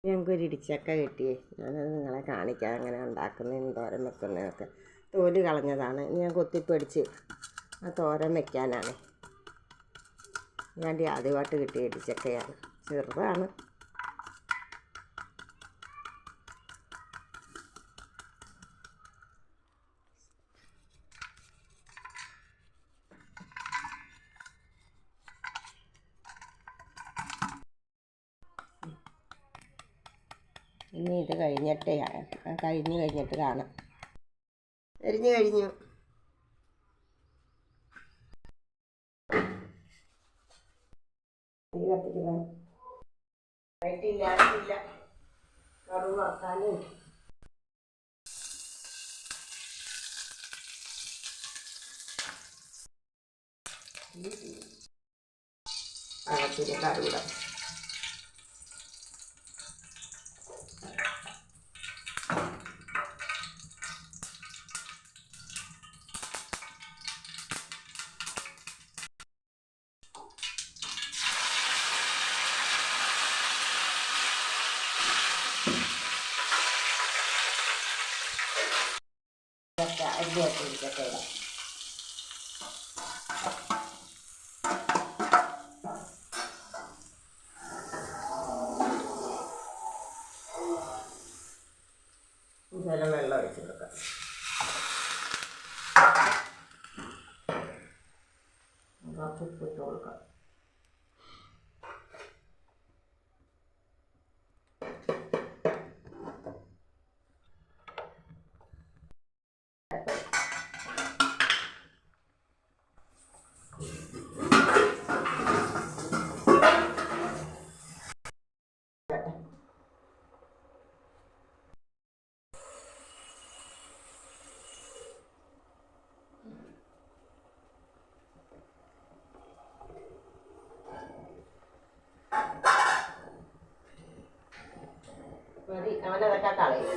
ഞങ്ങൾക്കൊരു ഇടിച്ചക്ക കിട്ടിയേ. ഞാനത് നിങ്ങളെ കാണിക്കാം അങ്ങനെ ഉണ്ടാക്കുന്നതിനും തോരൻ വെക്കുന്നതൊക്കെ. തോല് കളഞ്ഞതാണ്. ഞാൻ കൊത്തിപ്പൊടിച്ച് ആ തോരൻ വെക്കാനാണ്. ഞാൻ ആദ്യമായിട്ട് കിട്ടിയ ഇടിച്ചക്കയാണ്. ചെറുതാണ്. ഇനി ഇത് കഴിഞ്ഞിട്ട് കാണാം. കഴിഞ്ഞു. ആയിട്ടില്ല കറു വറക്കാനും കറിയിടാം. അരിഞ്ഞൊക്കെ ഇടാം. ശകലം വെള്ളം ഒഴിച്ച് കൊടുക്കാം. ഉപ്പിട്ട് കൊടുക്കാം. മതി, അവനതൊക്കെ കളയും.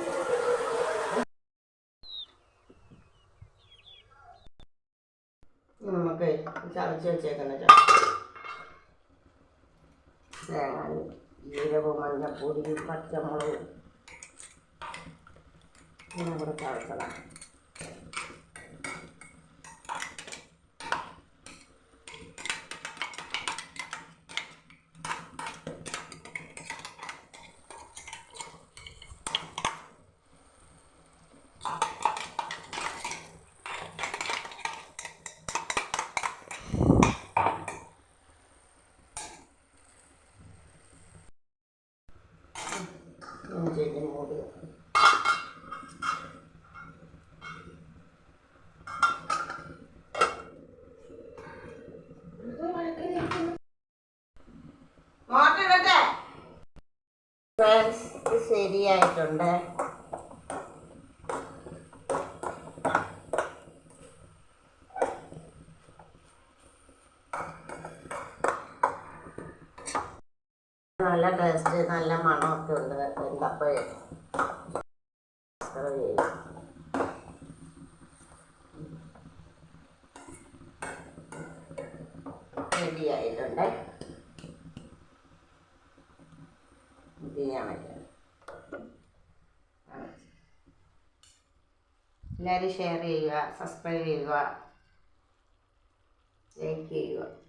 നമുക്ക് ചതച്ച് വെച്ചേക്കുന്ന തേങ്ങ, ജീരകവും മഞ്ഞപ്പൊടി പച്ചമുളക് ഇങ്ങനെ കൂടെ ചതച്ചതാണ്. ഇഞ്ചി മൂടി ശരിയായിട്ടുണ്ട്. നല്ല ടേസ്റ്റ്, നല്ല മണമൊക്കെ ഉണ്ട്. എന്തപ്പോൾ റെഡിയായിട്ടുണ്ട്. ഇത് ചെയ്യാൻ പറ്റും. എല്ലാവരും ഷെയർ ചെയ്യുക, സബ്സ്ക്രൈബ് ചെയ്യുക, ലൈക്ക് ചെയ്യുക.